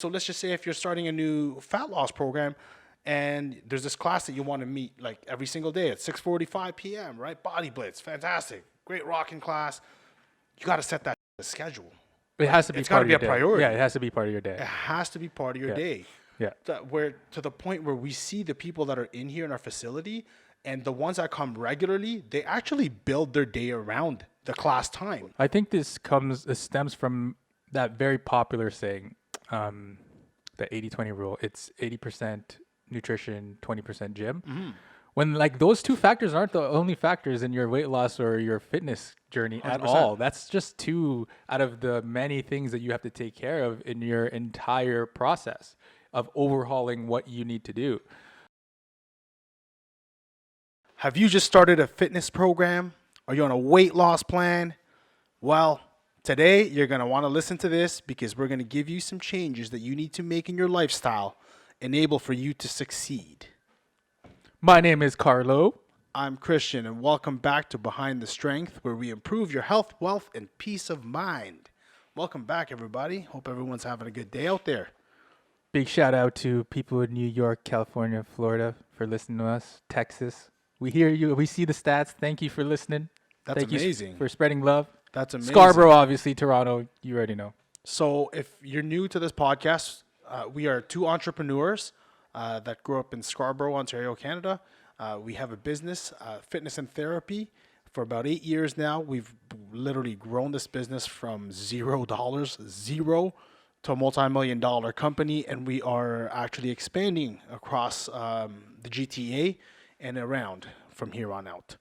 So let's just say if you're starting a new fat loss program and there's this class that you want to meet like every single day at 6:45 p.m., right? Body Blitz, fantastic. Great rocking class. You got to set that schedule. It Like has to be it's got part to of be your a day. Yeah, it priority. has to be part of your day. It has to be part of your Yeah. day. Yeah. Where to the point where we see the people that are in here in our facility and the ones that come regularly, they actually build their day around the class time. I think this stems from that very popular saying, um, the 80-20 rule. It's 80% nutrition, 20% gym. When like those two factors aren't the only factors in your weight loss or your fitness journey at 100%. all. That's just two out of the many things that you have to take care of in your entire process of overhauling what you need to do. Have you just started a fitness program? Are you on a weight loss plan? Well, today you're going to want to listen to this because we're going to give you some changes that you need to make in your lifestyle enable for you to succeed. My name is Carlo. I'm Christian and welcome back to Behind the Strength where we improve your health, wealth, and peace of mind. Welcome back everybody. Hope everyone's having a good day out there. Big shout out to people in New York, California, Florida for listening to us. Texas. We hear you. We see the stats. Thank you for listening. That's Thank you amazing. for spreading love. That's amazing. Scarborough, obviously. Toronto, you already know. So if you're new to this podcast, we are two entrepreneurs that grew up in Scarborough, Ontario, Canada. We have a business, fitness and therapy. For about 8 years now, we've literally grown this business from zero to a multi-million-dollar company, and we are actually expanding across the GTA and around from here on out.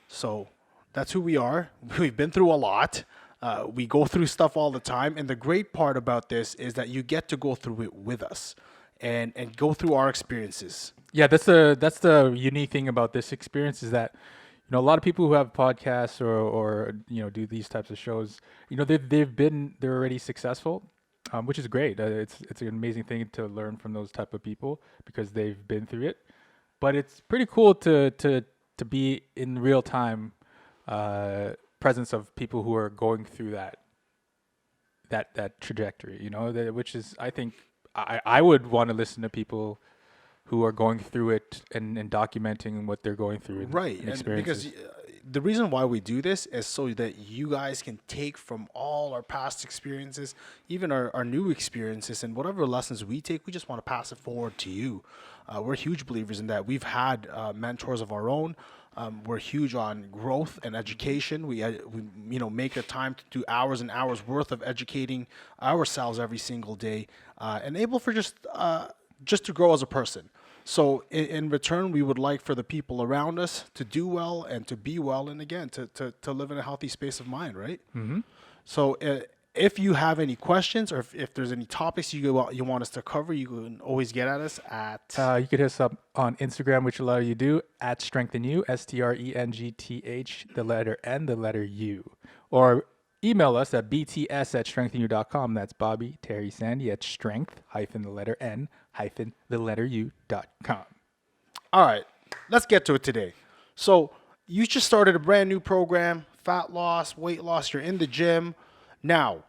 So that's who we are. We've been through a lot. We go through stuff all the time, and the great part about this is that you get to go through it with us and go through our experiences. Yeah, that's the unique thing about this experience is that a lot of people who have podcasts or do these types of shows, they're already successful, which is great. It's an amazing thing to learn from those type of people because they've been through it. But it's pretty cool to be in real time presence of people who are going through that trajectory. Which is I think I would want to listen to people who are going through it and documenting what they're going through Right. and And experiences. because the reason why we do this is so that you guys can take from all our past experiences, even our new experiences, and whatever lessons we take, we just want to pass it forward to you. We're huge believers in that. We've had mentors of our own. We're huge on growth and education. We make a time to do hours and hours worth of educating ourselves every single day, and able for just to grow as a person. So in return, we would like for the people around us to do well and to be well, and again, to live in a healthy space of mind, right? Mm-hmm. So if you have any questions or if there's any topics you want us to cover, you can always get at us at You could hit us up on Instagram, which a lot of you do, at StrengthenU, STRENGTH, the letter N, the letter U. Or email us at bts@strengthenu.com. That's Bobby, Terry, Sandy at strength, hyphen the letter N, hyphen the letter U.com. All right, let's get to it today. So you just started a brand new program, fat loss, weight loss, you're in the gym. Now,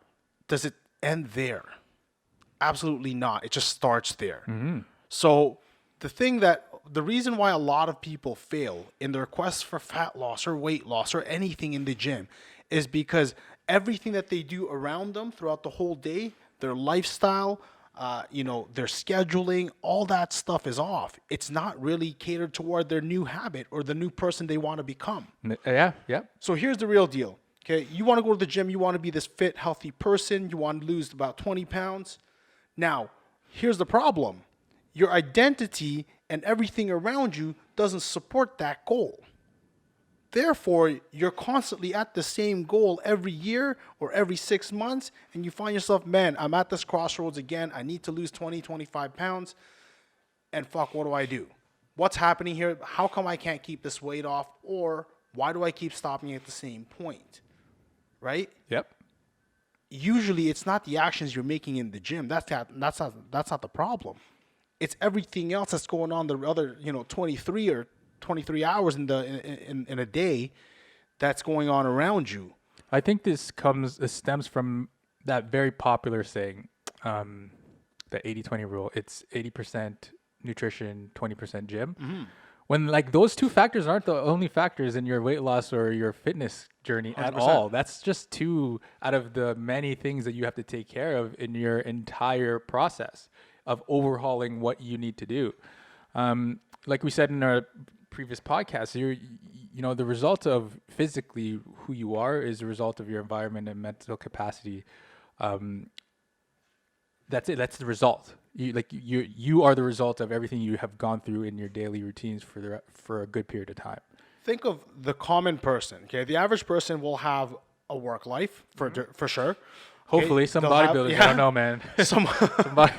does it end there? Absolutely not. It just starts there. So the reason why a lot of people fail in their quest for fat loss or weight loss or anything in the gym is because everything that they do around them throughout the whole day, their lifestyle, their scheduling, all that stuff is off. It's not really catered toward their new habit or the new person they want to become. Yeah. So here's the real deal. Okay, you want to go to the gym, you want to be this fit, healthy person, you want to lose about 20 pounds. Now, here's the problem. Your identity and everything around you doesn't support that goal. Therefore, you're constantly at the same goal every year or every 6 months, and you find yourself, man, I'm at this crossroads again. I need to lose 20, 25 pounds, and fuck, what do I do? What's happening here? How come I can't keep this weight off? Or why do I keep stopping at the same point? Right? Yep. Usually, it's not the actions you're making in the gym. That's not the problem. It's everything else that's going on the other 23 hours in a day that's going on around you. I think this stems from that very popular saying, the 80-20 rule. It's 80% nutrition, 20% gym. Mm-hmm. When like those two factors aren't the only factors in your weight loss or your fitness journey at 100%. all. That's just two out of the many things that you have to take care of in your entire process of overhauling what you need to do. Like we said in our previous podcast, the result of physically who you are is the result of your environment and mental capacity. That's it. That's the result. You are the result of everything you have gone through in your daily routines for a good period of time. Think of the common person. Okay, the average person will have a work life for sure. Hopefully, some bodybuilders. I don't know, man. Somebody,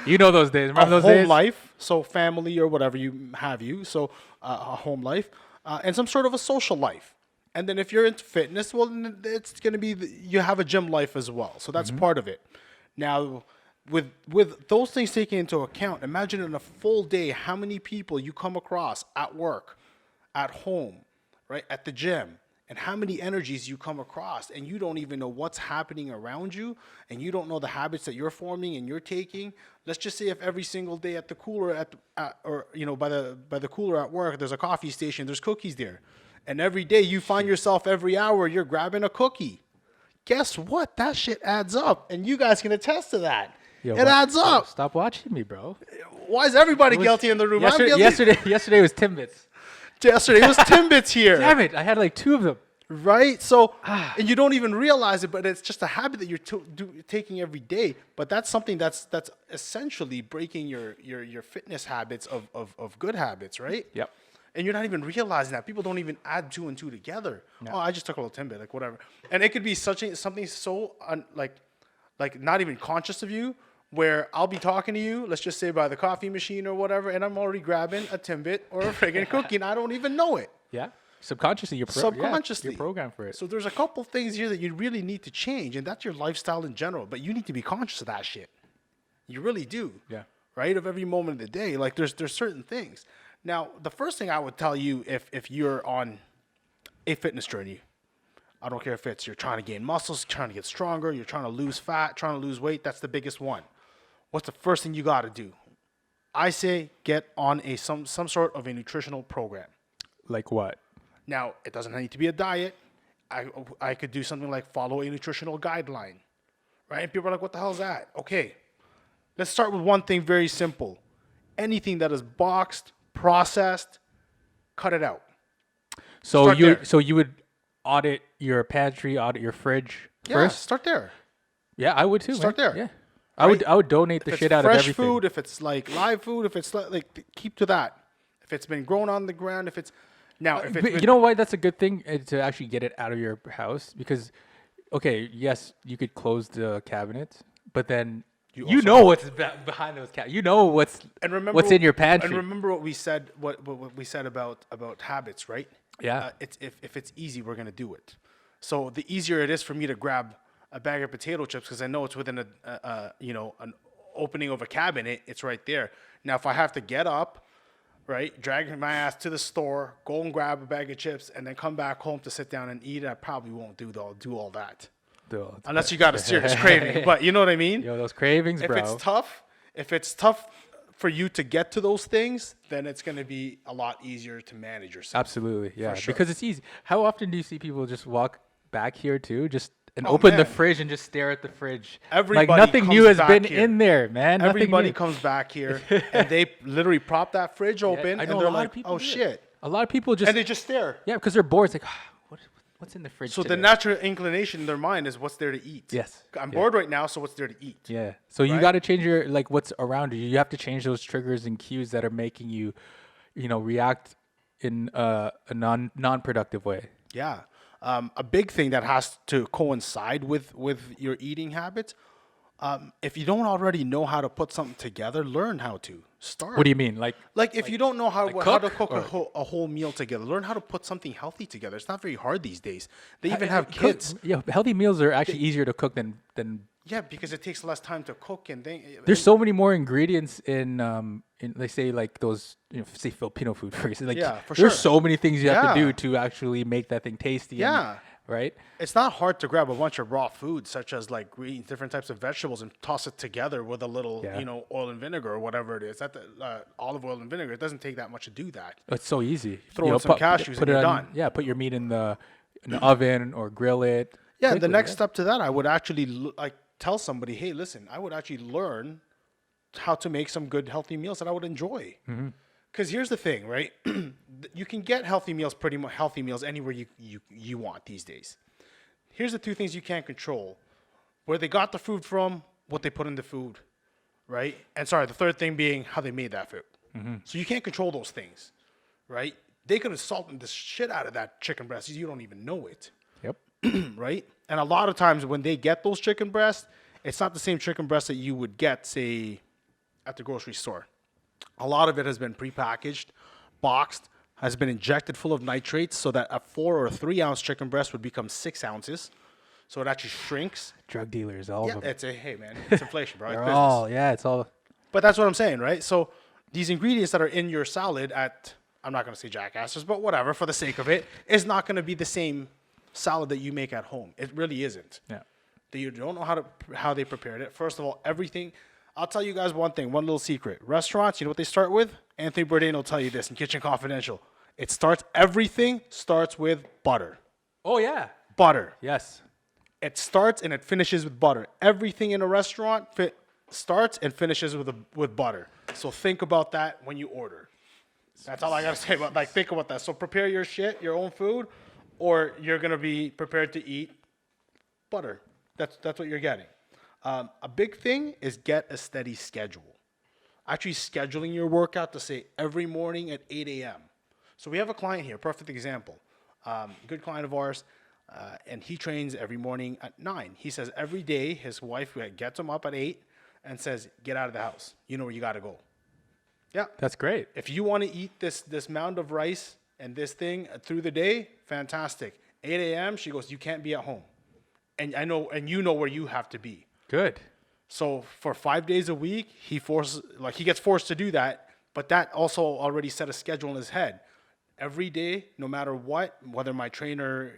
those days. Remember those home days? life, so family or whatever you have so a home life, and some sort of a social life. And then if you're into fitness, well, then it's going to be you have a gym life as well. So that's part of it. Now, with those things taken into account, imagine in a full day how many people you come across at work, at home, right, at the gym, and how many energies you come across, and you don't even know what's happening around you, and you don't know the habits that you're forming and you're taking. Let's just say if every single day at the cooler by the cooler at work, there's a coffee station, there's cookies there, and every day you find yourself every hour you're grabbing a cookie. Guess what? That shit adds up, and you guys can attest to that. It adds up. Stop watching me, bro. Why is everybody guilty in the room? Yesterday was Timbits. Yesterday was Timbits here. Damn it! I had like 2 of them. Right? So, and you don't even realize it, but it's just a habit that you're taking every day. But that's something that's essentially breaking your fitness habits of good habits, right? Yep. And you're not even realizing that. People don't even add 2 and 2 together. No. Oh, I just took a little Timbit, like whatever. And it could be something so like not even conscious of you, where I'll be talking to you, let's just say by the coffee machine or whatever, and I'm already grabbing a Timbit or a friggin' cookie, and I don't even know it. Yeah. Subconsciously, you're programmed for it. So there's a couple things here that you really need to change, and that's your lifestyle in general. But you need to be conscious of that shit. You really do. Yeah. Right? Of every moment of the day. Like there's certain things. Now, the first thing I would tell you if you're on a fitness journey, I don't care if it's you're trying to gain muscles, trying to get stronger, you're trying to lose fat, trying to lose weight, that's the biggest one. What's the first thing you got to do? I say get on some sort of a nutritional program. Like what? Now, it doesn't need to be a diet. I could do something like follow a nutritional guideline, right? And people are like, what the hell is that? Okay, let's start with one thing very simple. Anything that is boxed, processed, cut it out. So you would audit your pantry, audit your fridge first? Start there. Yeah, I would too. Start there. Yeah. Right? I would donate the shit out of everything. Fresh food, if it's like live food, if it's like keep to that. If it's been grown on the ground, if it's you know why that's a good thing to actually get it out of your house? Because, okay, yes, you could close the cabinets, but then you know what's behind those cabinets. You know what's in your pantry. And remember what we said. What we said about habits, right? Yeah. It's if it's easy, we're gonna do it. So the easier it is for me to grab a bag of potato chips because I know it's within an opening of a cabinet, it's right there. Now, if I have to get up, right, drag my ass to the store, go and grab a bag of chips, and then come back home to sit down and eat, I probably won't do all that. Unless you got a serious craving. But you know what I mean? Yo, those cravings, bro. If it's tough for you to get to those things, then it's going to be a lot easier to manage yourself. Absolutely, yeah. Sure. Because it's easy. How often do you see people just walk back here too, open the fridge and just stare at the fridge? Everybody like nothing new has been here. in there, man. Everybody comes back here and they literally prop that fridge open I know and they're a lot like, of people oh shit. A lot of people just... And they just stare. Yeah, because they're bored. It's like, what's in the fridge So today? the natural inclination in their mind is what's there to eat. Yes. I'm bored right now, so what's there to eat? Yeah. So you got to change your, what's around you. You have to change those triggers and cues that are making you, react in a non-productive way. Yeah. A big thing that has to coincide with your eating habits, if you don't already know how to put something together, learn how to start. What do you mean? Like if you don't know how to cook a whole meal together, learn how to put something healthy together. It's not very hard these days. They even have kids. Yeah, healthy meals are actually easier to cook than. Yeah, because it takes less time to cook and there's so many more ingredients in they say like those say Filipino food for instance. Like yeah, for sure. There's so many things you have to do to actually make that thing tasty. Yeah. right? It's not hard to grab a bunch of raw foods, such as like greens, different types of vegetables, and toss it together with a little, Yeah. oil and vinegar or whatever it is. That olive oil and vinegar. It doesn't take that much to do that. It's so easy. Throw in some cashews and it you're on, done. Yeah, put your meat in the oven or grill it. Yeah, and the quickly, next right? step to that, I would actually like tell somebody, hey, listen, I would actually learn how to make some good healthy meals that I would enjoy. Because here's the thing, right? You can get healthy meals, pretty much healthy meals anywhere you want these days. Here's the two things you can't control: where they got the food from, what they put in the food, right? And sorry, the third thing being how they made that food. So you can't control those things, right? They could have salted the shit out of that chicken breast. You don't even know it. Yep. Right? And a lot of times when they get those chicken breasts, it's not the same chicken breast that you would get, say, at the grocery store. A lot of it has been prepackaged, boxed, has been injected full of nitrates so that a 4 or 3 ounce chicken breast would become 6 ounces. So it actually shrinks. Drug dealers, all Yeah, of them. hey man, it's inflation, bro. It's They're business. all, yeah, it's all. But that's what I'm saying, right? So these ingredients that are in your salad at, I'm not going to say jackasses, but whatever, for the sake of it, is not going to be the same salad that you make at home. It really isn't. Yeah. You don't know how they prepared it. First of all, everything. I'll tell you guys one thing, one little secret. Restaurants, you know what they start with? Anthony Bourdain will tell you this in Kitchen Confidential. Everything starts with butter. Oh, yeah. Butter. Yes. It starts and it finishes with butter. Everything in a restaurant starts and finishes with butter. So think about that when you order. That's all I gotta say about think about that. So prepare your shit, your own food, or you're gonna be prepared to eat butter. That's what you're getting. A big thing is get a steady schedule. Actually scheduling your workout to say every morning at 8 a.m. So we have a client here, perfect example. Good client of ours. And he trains every morning at 9. He says every day his wife gets him up at 8 and says, get out of the house. You know where you got to go. Yeah. That's great. If you want to eat this mound of rice and this thing through the day, fantastic. 8 a.m., she goes, you can't be at home. And you know where you have to be. Good. So for 5 days a week, he gets forced to do that, but that also already set a schedule in his head. Every day, no matter what, whether my trainer,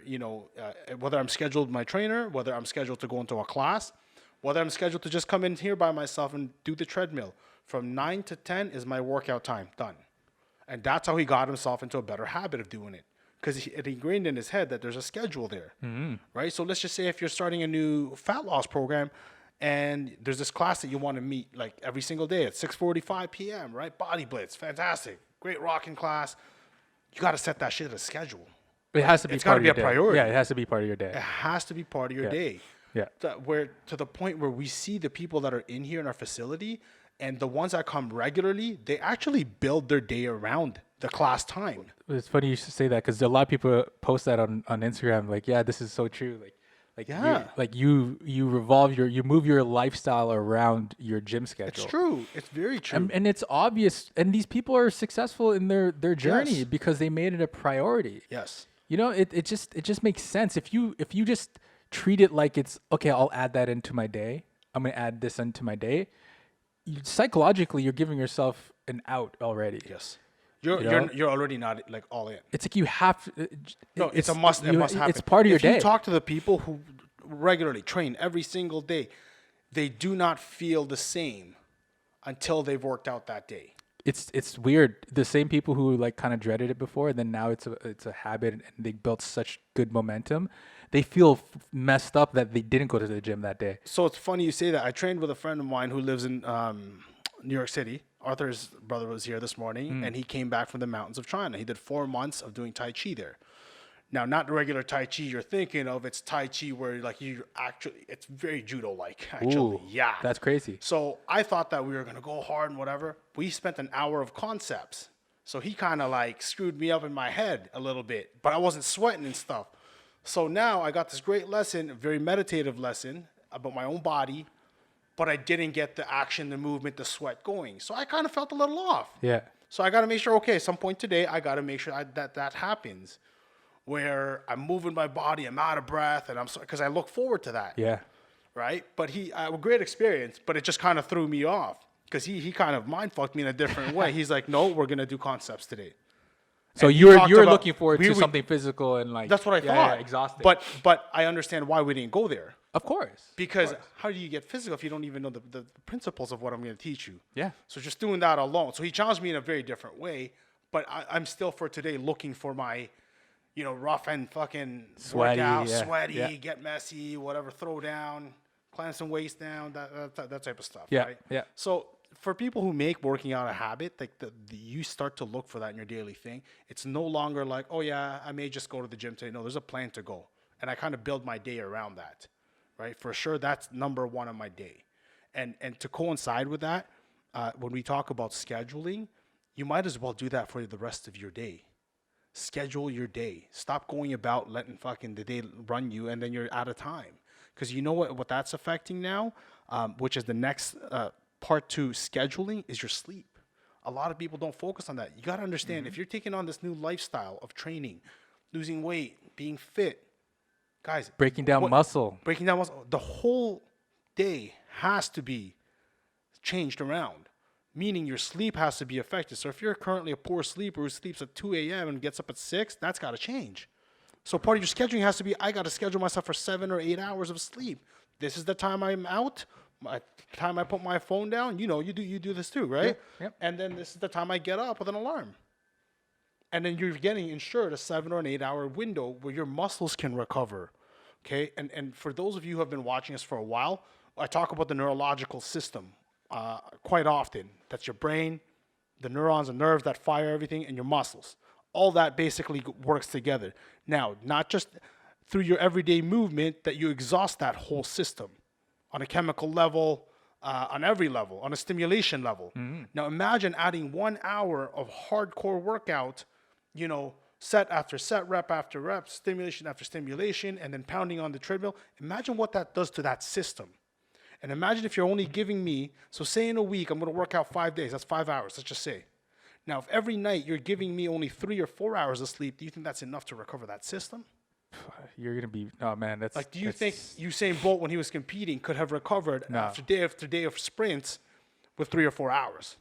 whether I'm scheduled my trainer, whether I'm scheduled to go into a class, whether I'm scheduled to just come in here by myself and do the treadmill, from 9 to 10 is my workout time, done. And that's how he got himself into a better habit of doing it, because it ingrained in his head that there's a schedule there, right? So let's just say if you're starting a new fat loss program and there's this class that you want to meet like every single day at 6:45 p.m., right? Body Blitz, fantastic, great rocking class. You got to set that shit as a schedule. It has to be It's part gotta of be your a day. priority. Yeah, it has to be part of your It day. has to be part of your day. Yeah. To the point where we see the people that are in here in our facility and the ones that come regularly, they actually build their day around the class time. It's funny you should say that because a lot of people post that on Instagram. Like, yeah, this is so true. Yeah. you move your lifestyle around your gym schedule. It's true. It's very true. And it's obvious. And these people are successful in their journey Yes. because they made it a priority. Yes. It just makes sense if you just treat it like it's okay. I'll add that into my day. I'm gonna add this into my day. Psychologically, you're giving yourself an out already. Yes. You know? You're already not like all in. It's like you have. No, it's a must. It must happen. It's part of your if day. you talk to the people who regularly train every single day, they do not feel the same until they've worked out that day. It's weird. The same people who like kind of dreaded it before, and then now it's a habit, and they built such good momentum. They feel messed up that they didn't go to the gym that day. So it's funny you say that. I trained with a friend of mine who lives in New York City. Arthur's brother was here this morning, and he came back from the mountains of China. He did 4 months of doing Tai Chi there. Now, not the regular Tai Chi you're thinking of. It's Tai Chi where like it's very judo-like, actually. Ooh, Yeah. that's crazy. So I thought that we were going to go hard and whatever. We spent an hour of concepts. So he kind of like screwed me up in my head a little bit, but I wasn't sweating and stuff. So now I got this great lesson, a very meditative lesson about my own body, but I didn't get the action, the movement, the sweat going. So I kind of felt a little off. Yeah. So I got to make sure, okay, at some point today, I got to make sure that happens, where I'm moving my body, I'm out of breath, and because I look forward to that. Yeah. Right? But a great experience, but it just kind of threw me off because he kind of mind fucked me in a different way. He's like, no, we're going to do concepts today. So And you're looking forward to something physical and like that's what I thought. exhausting. But I understand why we didn't go there. Of course. Because how do you get physical if you don't even know the principles of what I'm going to teach you? Yeah. So just doing that alone. So he challenged me in a very different way, but I'm still for today looking for my, rough and fucking Sweaty, workout, yeah, sweaty, yeah. get messy, whatever, throw down, clamp some waist down, that type of stuff. Yeah, Right? yeah. So for people who make working out a habit, like you start to look for that in your daily thing. It's no longer like, oh yeah, I may just go to the gym today. No, there's a plan to go, and I kind of build my day around that. Right, for sure, that's number one on my day, and to coincide with that, when we talk about scheduling, you might as well do that for the rest of your day. Schedule your day. Stop going about letting fucking the day run you, and then you're out of time. Because you know what that's affecting now, which is the next part to scheduling is your sleep. A lot of people don't focus on that. You got to understand, if you're taking on this new lifestyle of training, losing weight, being fit. Guys, breaking down muscle. The whole day has to be changed around, meaning your sleep has to be affected. So if you're currently a poor sleeper who sleeps at 2 a.m. and gets up at 6, that's got to change. So part of your scheduling has to be, I got to schedule myself for 7 or 8 hours of sleep. This is the time I'm out. My time I put my phone down. You do this too, right? Yep. And then this is the time I get up with an alarm. And then you're getting ensured a 7 or an 8 hour window where your muscles can recover. Okay. And for those of you who have been watching us for a while, I talk about the neurological system quite often. That's your brain, the neurons and nerves that fire everything, and your muscles. All that basically works together. Now, not just through your everyday movement that you exhaust that whole system on a chemical level, on every level, on a stimulation level. Now imagine adding 1 hour of hardcore workout, set after set, rep after rep, stimulation after stimulation, and then pounding on the treadmill. Imagine what that does to that system. And imagine if you're only giving me, so say in a week, I'm going to work out 5 days. That's 5 hours, let's just say. Now, if every night you're giving me only 3 or 4 hours of sleep, do you think that's enough to recover that system? You're going to be, oh man, that's... Like, do you think Usain Bolt, when he was competing, could have recovered after day of sprints with 3 or 4 hours?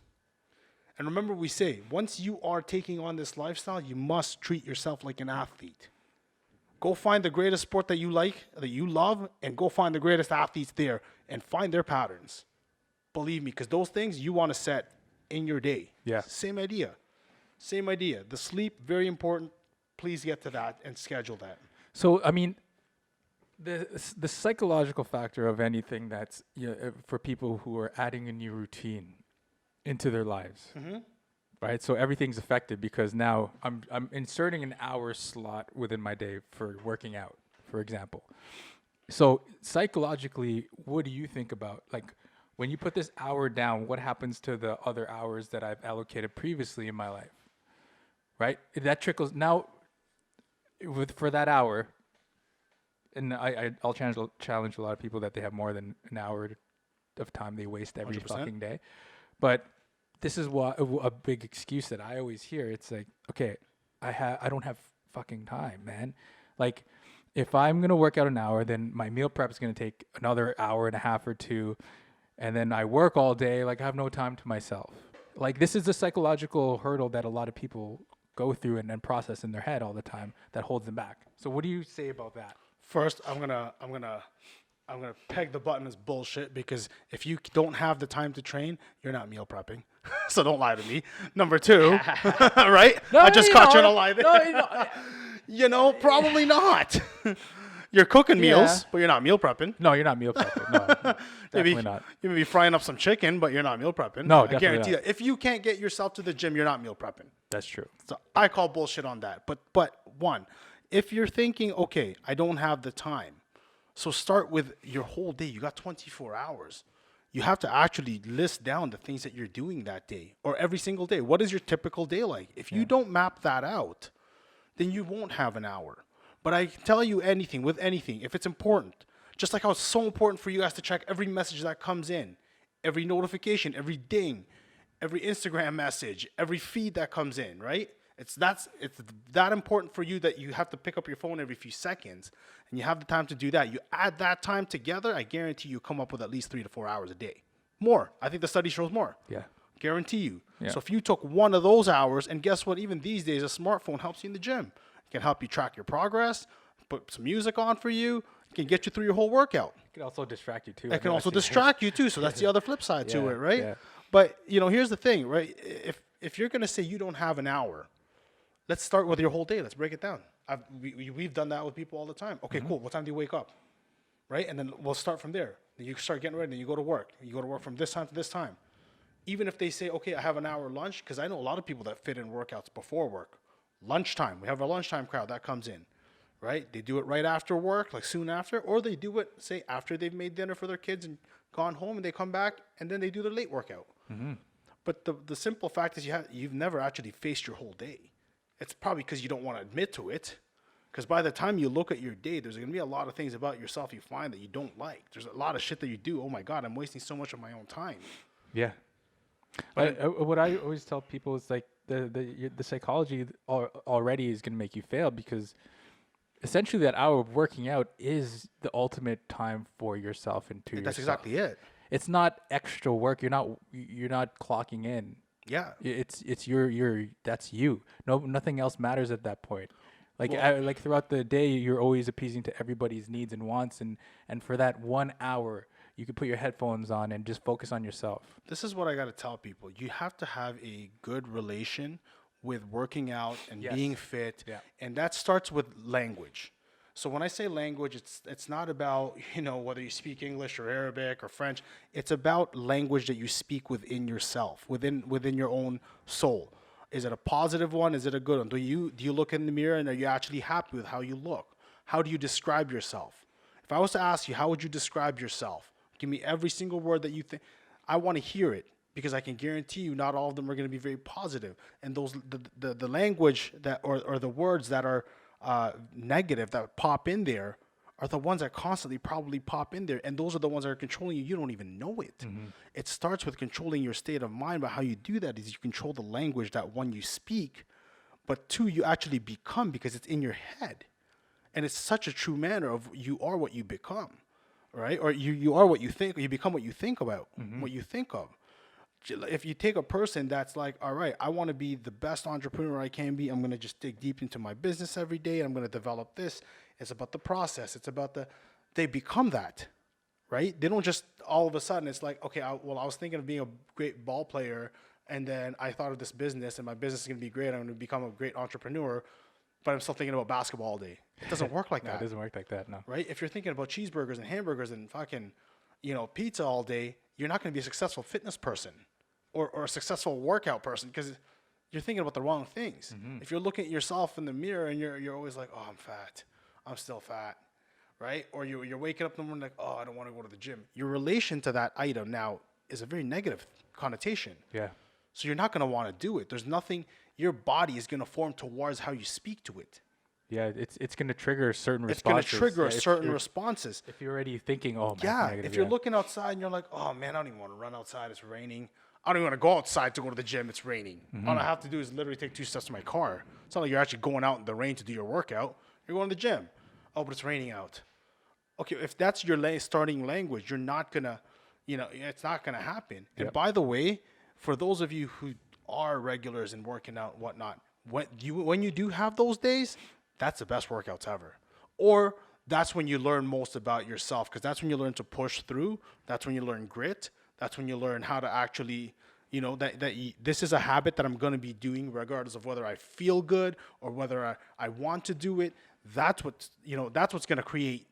And remember, we say, once you are taking on this lifestyle, you must treat yourself like an athlete. Go find the greatest sport that you like, that you love, and go find the greatest athletes there and find their patterns. Believe me, because those things you want to set in your day. Yeah. Same idea. The sleep, very important. Please get to that and schedule that. So, I mean, the psychological factor of anything that's for people who are adding a new routine into their lives, right? So everything's affected because now I'm inserting an hour slot within my day for working out, for example. So psychologically, what do you think about, like, when you put this hour down, what happens to the other hours that I've allocated previously in my life, right? That trickles now for that hour. And I'll challenge a lot of people that they have more than an hour of time they waste every 100%. fucking day. But this is what a big excuse that I always hear. It's like, okay, I don't have fucking time, man. Like, if I'm gonna work out an hour, then my meal prep is gonna take another hour and a half or two, and then I work all day. Like, I have no time to myself. Like, this is the psychological hurdle that a lot of people go through and process in their head all the time that holds them back. So, what do you say about that? First, I'm gonna peg the button as bullshit, because if you don't have the time to train, you're not meal prepping. So don't lie to me. Number two, right? I just caught you in a lie there. Probably not. You're cooking meals, but you're not meal prepping. No, you're not meal prepping. No, definitely not. You may be frying up some chicken, but you're not meal prepping. No, I guarantee that. If you can't get yourself to the gym, you're not meal prepping. That's true. So I call bullshit on that. But one, if you're thinking, okay, I don't have the time, so start with your whole day. You got 24 hours. You have to actually list down the things that you're doing that day or every single day. What is your typical day like? If you don't map that out, then you won't have an hour. But I can tell you anything, if it's important, just like how it's so important for you guys to check every message that comes in, every notification, every ding, every Instagram message, every feed that comes in, right? It's that important for you that you have to pick up your phone every few seconds, and you have the time to do that. You add that time together, I guarantee you come up with at least 3 to 4 hours a day. More. I think the study shows more. Yeah. Guarantee you. Yeah. So if you took one of those hours, and guess what? Even these days, a smartphone helps you in the gym. It can help you track your progress, put some music on for you. It can get you through your whole workout. It can also distract you too. It can also distract you too. So that's the other flip side to Yeah, it, right? yeah. But here's the thing, right? If you're gonna say you don't have an hour, let's start with your whole day. Let's break it down. We've done that with people all the time. Okay, cool. What time do you wake up? Right? And then we'll start from there. Then you start getting ready. Then you go to work. You go to work from this time to this time. Even if they say, okay, I have an hour lunch, because I know a lot of people that fit in workouts before work. Lunchtime. We have a lunchtime crowd that comes in, right? They do it right after work, like soon after, or they do it, say, after they've made dinner for their kids and gone home, and they come back, and then they do their late workout. But the simple fact is you've never actually faced your whole day. It's probably because you don't want to admit to it. Because by the time you look at your day, there's going to be a lot of things about yourself you find that you don't like. There's a lot of shit that you do. Oh my God, I'm wasting so much of my own time. Yeah. What I always tell people is like the psychology already is going to make you fail, because essentially that hour of working out is the ultimate time for yourself and to That's yourself. exactly it. It's not extra work. You're not clocking in. Yeah. It's your that's you. Nothing else matters at that point. Like like throughout the day, you're always appeasing to everybody's needs and wants, and for that 1 hour, you can put your headphones on and just focus on yourself. This is what I got to tell people. You have to have a good relation with working out and Yes. being fit. Yeah. And that starts with language. So when I say language, it's not about, whether you speak English or Arabic or French. It's about language that you speak within yourself, within your own soul. Is it a positive one? Is it a good one? Do you look in the mirror and are you actually happy with how you look? How do you describe yourself? If I was to ask you, how would you describe yourself? Give me every single word that you think. I want to hear it, because I can guarantee you not all of them are going to be very positive. And the language that or the words that are negative that pop in there are the ones that constantly probably pop in there. And those are the ones that are controlling you. You don't even know it. It starts with controlling your state of mind. But how you do that is you control the language that, one, you speak, but two, you actually become, because it's in your head. And it's such a true manner of you are what you become, right? Or you are what you think, or you become what you think about, what you think of. If you take a person that's like, all right, I want to be the best entrepreneur I can be. I'm going to just dig deep into my business every day. And I'm going to develop this. It's about the process. It's about they become that, right? They don't just all of a sudden, it's like, okay, I was thinking of being a great ball player. And then I thought of this business, and my business is going to be great. I'm going to become a great entrepreneur, but I'm still thinking about basketball all day. It doesn't work like No, that. it doesn't work like that. No. Right? If you're thinking about cheeseburgers and hamburgers and fucking, pizza all day, you're not going to be a successful fitness person or a successful workout person, because you're thinking about the wrong things. If you're looking at yourself in the mirror and you're always like, oh, I'm fat. I'm still fat. Right? Or you're waking up in the morning like, oh, I don't want to go to the gym. Your relation to that item now is a very negative connotation. Yeah. So you're not going to want to do it. There's nothing, your body is going to form towards how you speak to it. Yeah, it's going to trigger certain It's going responses. to trigger Yeah, certain responses. If you're already thinking, oh, Yeah, negative, if you're looking outside and you're like, oh man, I don't even want to run outside, it's raining. I don't even want to go outside to go to the gym, it's raining. All I have to do is literally take 2 steps to my car. It's not like you're actually going out in the rain to do your workout. You're going to the gym. Oh, but it's raining out. Okay, if that's your starting language, you're not going to, it's not going to happen. And by the way, for those of you who are regulars in working out and whatnot, when you do have those days, that's the best workouts ever. Or that's when you learn most about yourself, because that's when you learn to push through. That's when you learn grit. That's when you learn how to actually, this is a habit that I'm going to be doing regardless of whether I feel good or whether I want to do it. That's what's going to create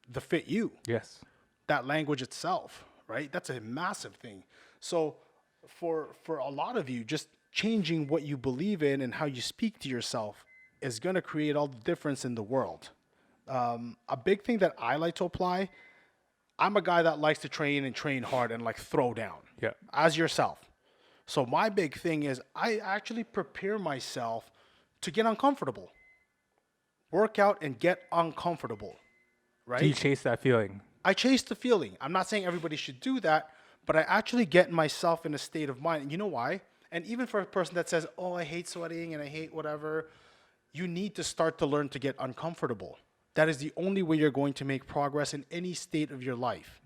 the fit you. Yes. That language itself, right? That's a massive thing. So for a lot of you, just changing what you believe in and how you speak to yourself is going to create all the difference in the world. A big thing that I like to apply, I'm a guy that likes to train hard and like throw down. Yeah. As yourself. So my big thing is I actually prepare myself to get uncomfortable. Work out and get uncomfortable. Right? Do you chase that feeling? I chase the feeling. I'm not saying everybody should do that, but I actually get myself in a state of mind. And you know why? And even for a person that says, oh, I hate sweating and I hate whatever, you need to start to learn to get uncomfortable. That is the only way you're going to make progress in any state of your life.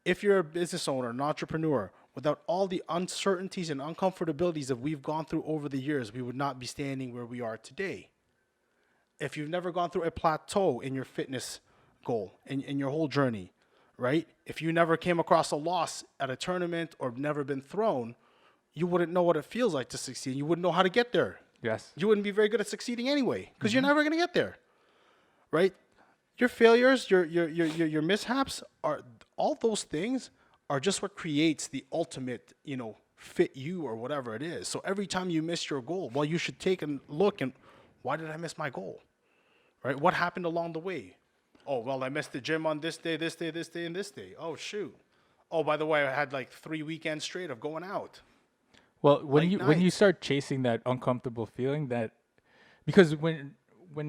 If you're a business owner, an entrepreneur, Without all the uncertainties and uncomfortabilities that we've gone through over the years, we would not be standing where we are today. If you've never gone through a plateau in your fitness goal, in your whole journey, right? If you never came across a loss at a tournament or never been thrown, you wouldn't know what it feels like to succeed. You wouldn't know how to get there. Yes. You wouldn't be very good at succeeding anyway, because you're never going to get there, right? Your failures, your mishaps are all those things are just what creates the ultimate, fit you or whatever it is. So every time you miss your goal, well, you should take a look and why did I miss my goal, right? What happened along the way? Oh, well, I missed the gym on this day, this day, this day, and this day. Oh, shoot. Oh, by the way, I had like 3 weekends straight of going out. Well, when you nights. start chasing that uncomfortable feeling, that because when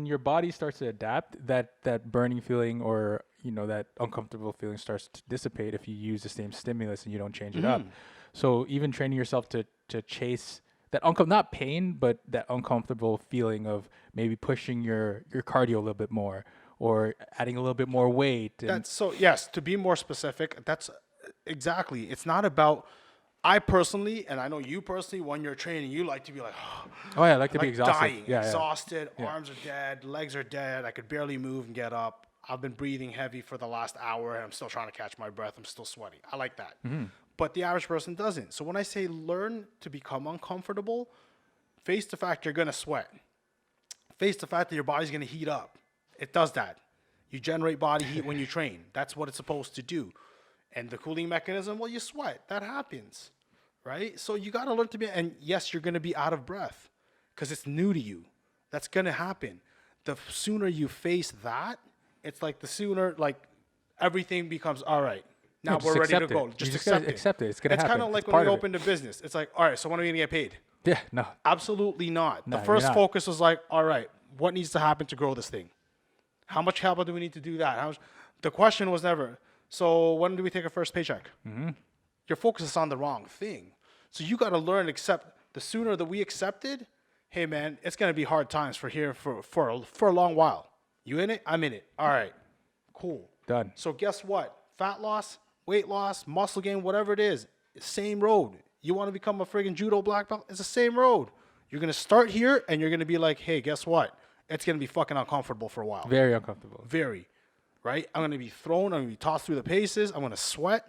your body starts to adapt, that burning feeling or that uncomfortable feeling starts to dissipate if you use the same stimulus and you don't change it up. So even training yourself to chase that not pain, but that uncomfortable feeling of maybe pushing your cardio a little bit more or adding a little bit more weight. And Yes, to be more specific, that's exactly. It's not about, I personally, and I know you personally, when you're training, you like to be like, oh yeah, I like to be like exhausted. dying, Yeah, exhausted, arms are dead, legs are dead, I could barely move and get up. I've been breathing heavy for the last hour and I'm still trying to catch my breath. I'm still sweating. I like that. But the average person doesn't. So when I say learn to become uncomfortable, face the fact you're going to sweat. Face the fact that your body's going to heat up. It does that. You generate body heat when you train. That's what it's supposed to do. And the cooling mechanism, well, you sweat. That happens, right? So you got to learn to be, and yes, you're going to be out of breath because it's new to you. That's going to happen. The sooner you face that, it's like the sooner, like, everything becomes, all right, now just we're ready to accept it. go. You Just just gotta accept it. accept it. It's gonna happen. kind of like It's when part we of it. opened a business. It's like, all right, so when are we going to get paid? Yeah, no. Absolutely not. No, The you're first not. focus was like, all right, what needs to happen to grow this thing? How much capital do we need to do that? The question was never, so when do we take our first paycheck? Your focus is on the wrong thing. So you got to learn to accept. The sooner that we accepted, hey man, it's going to be hard times for a long while. You in it? I'm in it. All right, cool. Done. So guess what? Fat loss, weight loss, muscle gain, whatever it is, same road. You want to become a friggin' judo black belt? It's the same road. You're going to start here and you're going to be like, hey, guess what? It's going to be fucking uncomfortable for a while. Very uncomfortable. Very. Right? I'm going to be thrown. I'm going to be tossed through the paces. I'm going to sweat.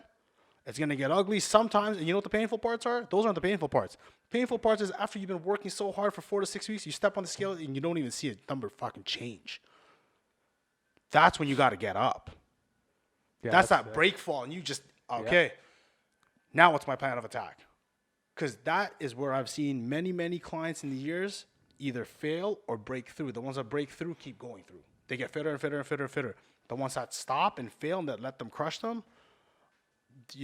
It's going to get ugly sometimes. And you know what the painful parts are? Those aren't the painful parts. Painful parts is after you've been working so hard for 4 to 6 weeks, you step on the scale and you don't even see a number fucking change. That's when you got to get up. Yeah, That's that break fall. And you just, okay, now what's my plan of attack? Because that is where I've seen many, many clients in the years either fail or break through. The ones that break through keep going through. They get fitter and fitter and fitter and fitter. The ones that stop and fail and that let them crush them,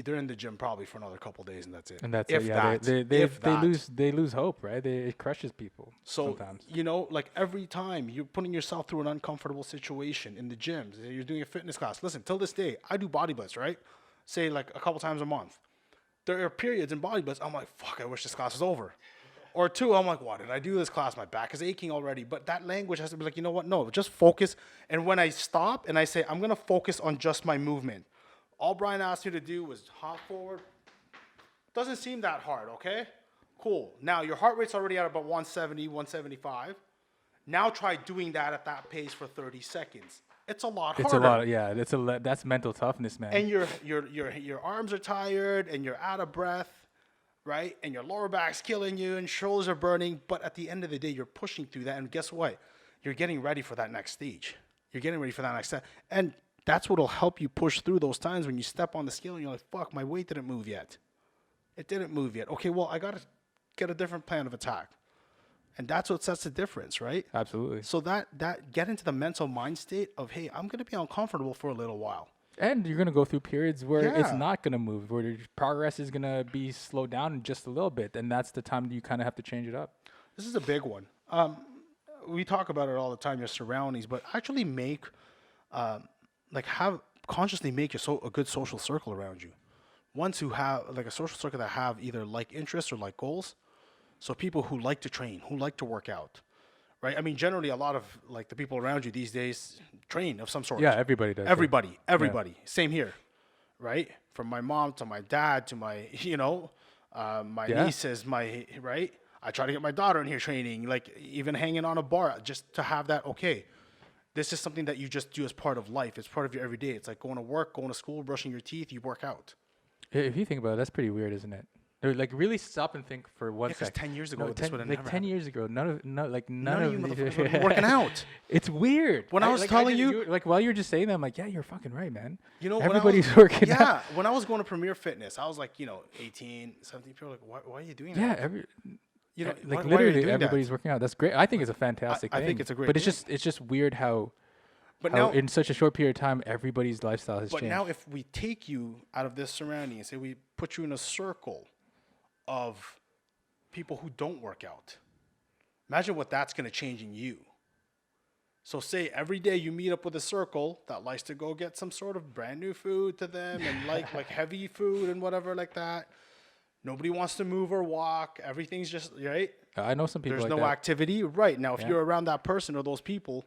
they're in the gym probably for another couple of days and that's it. And that's If it. Yeah, that. they lose hope, right? It crushes people. So, sometimes. like every time you're putting yourself through an uncomfortable situation in the gyms, you're doing a fitness class. Listen, till this day, I do body blitz, right? Say like a couple times a month. There are periods in body blitz, I'm like, fuck, I wish this class was over. Or two, I'm like, why did I do this class? My back is aching already. But that language has to be like, you know what? No, just focus. And when I stop and I say, I'm going to focus on just my movement. All Brian asked you to do was hop forward. Doesn't seem that hard, okay? Cool. Now, your heart rate's already at about 170, 175. Now try doing that at that pace for 30 seconds. It's a lot harder. It's a lot. Yeah, that's mental toughness, man. And your arms are tired and you're out of breath, right? And your lower back's killing you and shoulders are burning. But at the end of the day, you're pushing through that. And guess what? You're getting ready for that next stage. You're getting ready for that next step. And that's what will help you push through those times when you step on the scale and you're like, fuck, my weight didn't move yet. It didn't move yet. Okay, well, I got to get a different plan of attack. And that's what sets the difference, right? Absolutely. So that get into the mental mind state of, hey, I'm going to be uncomfortable for a little while. And you're going to go through periods where it's Yeah. not going to move, where your progress is going to be slowed down just a little bit. And that's the time you kind of have to change it up. This is a big one. We talk about it all the time, your surroundings, but actually consciously make a good social circle around you. Ones who have like a social circle that have either like interests or like goals. So people who like to train, who like to work out, right? I mean, generally a lot of like the people around you these days train of some sort. Yeah, everybody does. Everybody. Same here, right? From my mom to my dad to my, my Yeah. nieces, right? I try to get my daughter in here training, like even hanging on a bar just to have that. Okay, this is something that you just do as part of life. It's part of your everyday. It's like going to work, going to school, brushing your teeth. You work out. If you think about it, that's pretty weird, isn't it? Or, like, really stop and think for Yeah, one because sec. 10 years No, ago, this would have like never 10 happened. years ago, none None of you of motherfuckers would be working out. It's weird. When I was telling you, like, while you're just saying that, I'm like, yeah, you're fucking right, man. when Everybody's working out. yeah, when I was going to Premier Fitness, I was like, 18, 17. People were like, why are you doing Yeah, that? like Why are you literally doing everybody's that? working out. That's great. I think it's a fantastic I thing. think it's a great But thing. it's just weird how But how now, in such a short period of time everybody's lifestyle has but changed. now, if we take you out of this surrounding and say we put you in a circle of people who don't work out, imagine what that's going to change in you. So say every day you meet up with a circle that likes to go get some sort of brand new food to them and like heavy food and whatever like that. Nobody wants to move or walk. Everything's just right. I know some people There's like no that. activity. Right. Now if Yeah. you're around that person or those people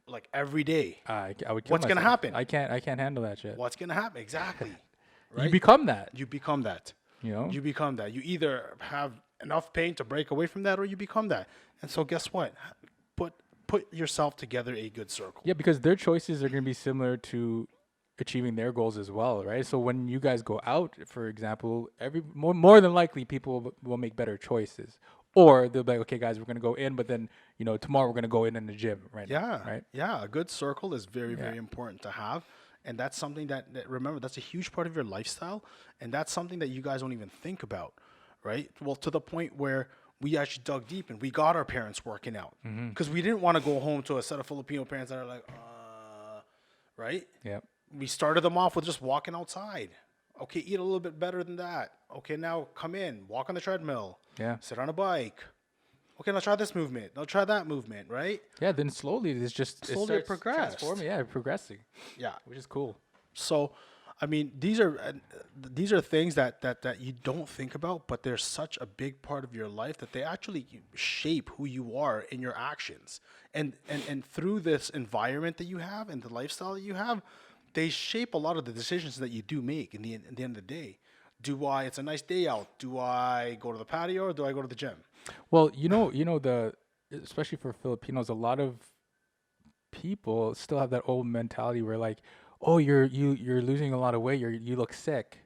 like every day, I would kill what's gonna myself. happen? I can't handle that shit. what's gonna happen? Exactly. You Right? become that, You become that. you know? You become that. You either have enough pain to break away from that or you become that. And so guess what? Put yourself together a good circle. Yeah, because their choices are going to be similar to achieving their goals as well, right? So when you guys go out, for example, more than likely people will make better choices, or they'll be like, okay, guys, we're going to go in, but then tomorrow we're going to go in the gym, right? Yeah. Right. Yeah. A good circle is very, Yeah. very important to have. And that's something that remember, that's a huge part of your lifestyle. And that's something that you guys don't even think about. Right. Well, to the point where we actually dug deep and we got our parents working out because we didn't want to go home to a set of Filipino parents that are like, right. Yeah. We started them off with just walking outside. Okay, eat a little bit better than that. Okay, now come in, walk on the treadmill. Yeah. Sit on a bike. Okay, now try this movement. Now try that movement, right? Yeah. Then slowly it Slowly it starts progressed. transforming. Yeah, progressing, Yeah. which is cool. So, I mean, these are things that you don't think about, but they're such a big part of your life that they actually shape who you are in your actions. And through this environment that you have and the lifestyle that you have, they shape a lot of the decisions that you do make in the end of the day. It's a nice day out. Do I go to the patio or do I go to the gym? Well, especially for Filipinos, a lot of people still have that old mentality where, like, oh, you're losing a lot of weight, you look sick,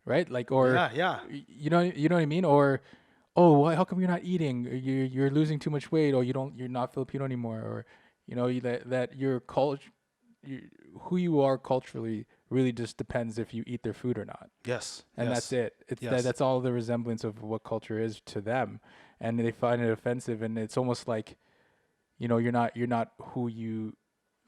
right? Like, or Yeah. you know what I mean? Or, oh, how come you're not eating? You're losing too much weight, or you're not Filipino anymore, or that your culture, who you are culturally really just depends if you eat their food or not. Yes. And that's it. It's Yes. that's all the resemblance of what culture is to them, and they find it offensive. And it's almost like, you're not who you,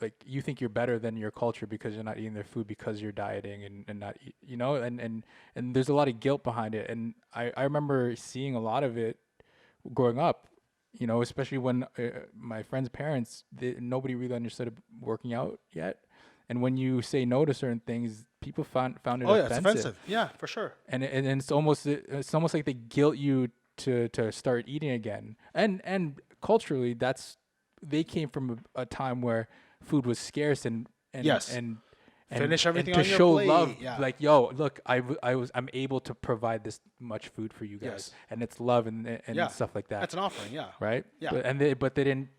like, you think you're better than your culture because you're not eating their food because you're dieting and not and there's a lot of guilt behind it. And I remember seeing a lot of it growing up, especially when my friends' parents, nobody really understood working out yet. And when you say no to certain things, people found it Oh yeah, offensive. it's offensive. Yeah, for sure. And it's almost like they guilt you to start eating again. And culturally, they came from a time where food was scarce and Yes. and Finish everything and on to your show plate, love, yeah. like, yo, look, I'm able to provide this much food for you guys, Yes. and it's love and Yeah. stuff like that. That's an offering. Yeah. Right? Yeah. But they didn't,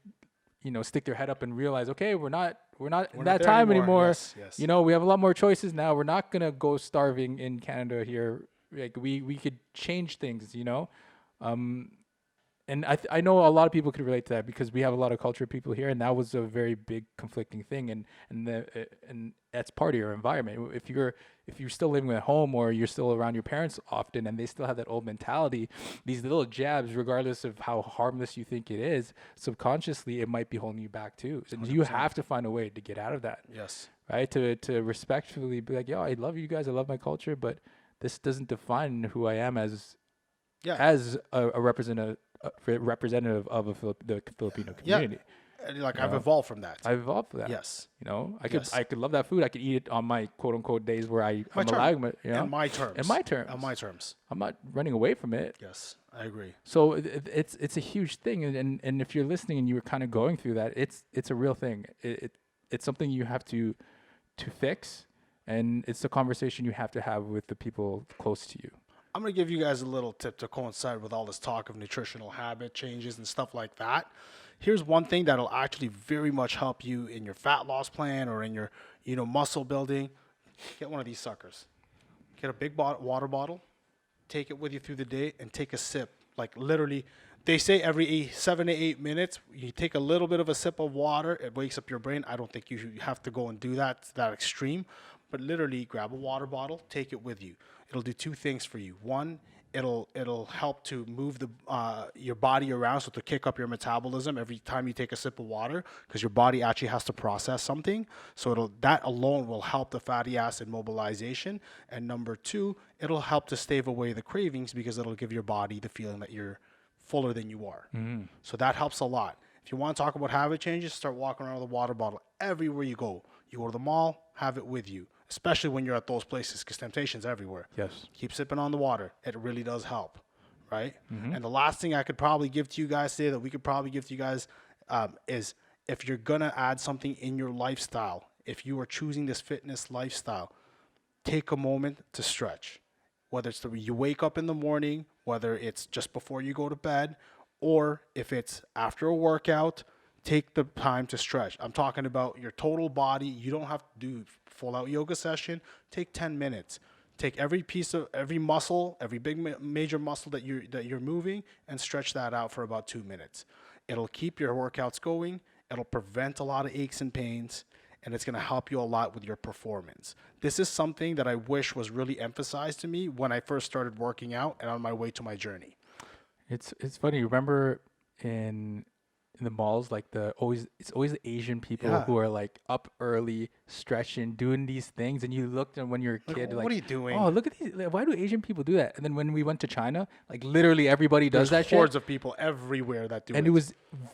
stick their head up and realize, okay, we're not in not that there time anymore. anymore. Yes. We have a lot more choices now. We're not gonna go starving in Canada here. Like, we could change things, and I know a lot of people could relate to that because we have a lot of culture people here, and that was a very big conflicting thing, and that's part of your environment. If you're still living at home or you're still around your parents often, and they still have that old mentality, these little jabs, regardless of how harmless you think it is, subconsciously it might be holding you back too. So you have to find a way to get out of that. Yes. Right? To respectfully be like, yo, I love you guys, I love my culture, but this doesn't define who I am as a representative of the Filipino community. And, like, I've evolved from that. I've evolved for that. Yes. I could love that food. I could eat it on my quote unquote days where I'm allowing it. In my terms. In my terms. On my terms. I'm not running away from it. Yes, I agree. So it's a huge thing, and if you're listening and you were kind of going through that, it's a real thing. It's something you have to fix, and it's a conversation you have to have with the people close to you. I'm going to give you guys a little tip to coincide with all this talk of nutritional habit changes and stuff like that. Here's one thing that'll actually very much help you in your fat loss plan or in your, muscle building. Get one of these suckers. Get a big water bottle, take it with you through the day, and take a sip. Like literally, they say every 7 to 8 minutes, you take a little bit of a sip of water. It wakes up your brain. I don't think you have to go and do that extreme, but literally grab a water bottle, take it with you. It'll do two things for you. One, it'll help to move your body around, so to kick up your metabolism every time you take a sip of water, because your body actually has to process something. So that alone will help the fatty acid mobilization. And number two, it'll help to stave away the cravings, because it'll give your body the feeling that you're fuller than you are. So that helps a lot. If you want to talk about habit changes, start walking around with a water bottle everywhere you go. You go to the mall, have it with you, especially when you're at those places, because temptation's everywhere. Yes. Keep sipping on the water. It really does help, right? And the last thing I could probably give to you guys today, that we could probably give to you guys, is if you're going to add something in your lifestyle, if you are choosing this fitness lifestyle, take a moment to stretch. Whether it's you wake up in the morning, whether it's just before you go to bed, or if it's after a workout, take the time to stretch. I'm talking about your total body. You don't have to do full out yoga session. Take 10 minutes. Take every muscle, every big major muscle that you're moving, and stretch that out for about 2 minutes. It'll keep your workouts going. It'll prevent a lot of aches and pains, and it's going to help you a lot with your performance. This is something that I wish was really emphasized to me when I first started working out and on my way to my journey. It's funny. Remember in the malls, like it's always the Asian people who are like up early, stretching, doing these things, and you looked and when you're a kid, like, what are you doing? Oh, look at these! Like, why do Asian people do that? And then when we went to China, like literally everybody does There's that hordes shit. of people everywhere that do it. And it was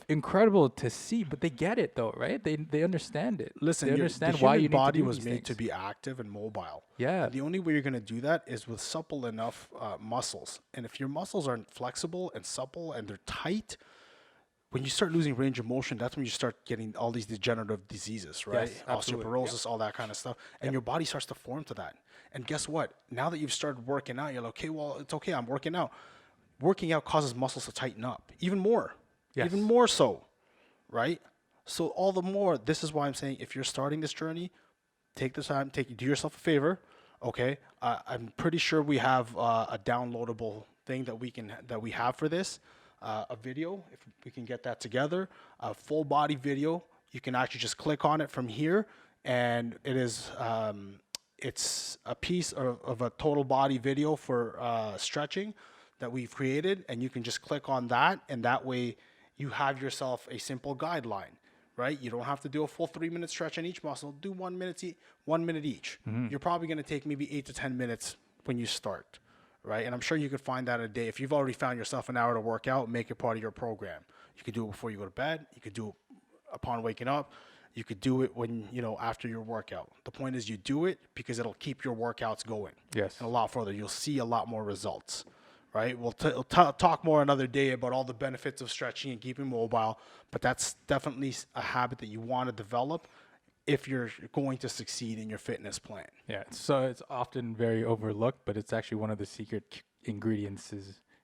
incredible to see, but they get it though, right? They understand it. Listen, they understand the why human you need body to do was these made things. to be active and mobile. Yeah. And the only way you're going to do that is with supple enough muscles. And if your muscles aren't flexible and supple and they're tight, when you start losing range of motion, that's when you start getting all these degenerative diseases, right? Yes, absolutely. Osteoporosis, all that kind of stuff. And your body starts to form to that. And guess what? Now that you've started working out, you're like, okay, well, it's okay. I'm working out. Working out causes muscles to tighten up even more, even more so, right? So all the more, this is why I'm saying, if you're starting this journey, take the time, do yourself a favor, okay? I'm pretty sure we have a downloadable thing that we have for this. A video, if we can get that together, a full body video. You can actually just click on it from here, and it's a piece of a total body video for stretching that we've created, and you can just click on that, and that way you have yourself a simple guideline, right? You don't have to do a full 3-minute stretch on each muscle. Do 1 minute, 1 minute each. You're probably going to take maybe 8 to 10 minutes when you start. Right? And I'm sure you could find that a day. If you've already found yourself an hour to work out, make it part of your program. You could do it before you go to bed. You could do it upon waking up. You could do it when, after your workout. The point is you do it because it'll keep your workouts going. Yes. And a lot further. You'll see a lot more results, right? We'll talk more another day about all the benefits of stretching and keeping mobile, but that's definitely a habit that you want to develop if you're going to succeed in your fitness plan. Yeah, so it's often very overlooked, but it's actually one of the secret ingredients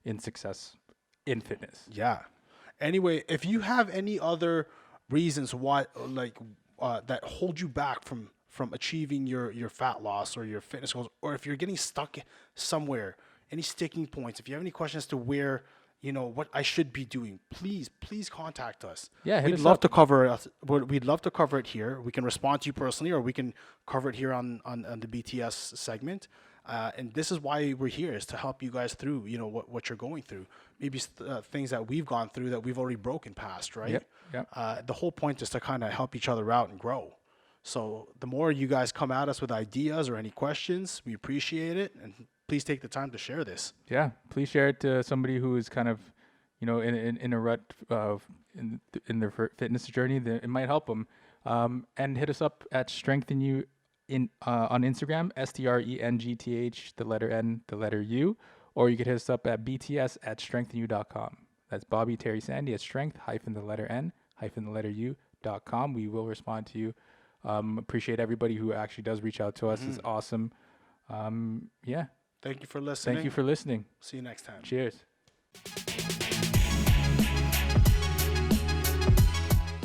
in success in fitness. Yeah. Anyway, if you have any other reasons why, that hold you back from achieving your fat loss or your fitness goals, or if you're getting stuck somewhere, any sticking points, if you have any questions to where, what I should be doing, please contact us. Yeah, we'd love to cover it. We'd love to cover it here. We can respond to you personally, or we can cover it here on the BTS segment. And this is why we're here, is to help you guys through, what you're going through. Maybe things that we've gone through that we've already broken past, right? Yep. The whole point is to kind of help each other out and grow. So the more you guys come at us with ideas or any questions, we appreciate it. And please take the time to share this. Yeah, please share it to somebody who is kind of, in a rut in their fitness journey. It might help them. And hit us up at Strengthen You on Instagram, STRENGTH, the letter N, the letter U, or you could hit us up at BTS@strengthenyou.com. That's Bobby Terry Sandy at strength hyphen the letter N hyphen the letter U.com. We will respond to you Appreciate everybody who actually does reach out to us. It's awesome. Yeah. Thank you for listening. Thank you for listening. See you next time. Cheers.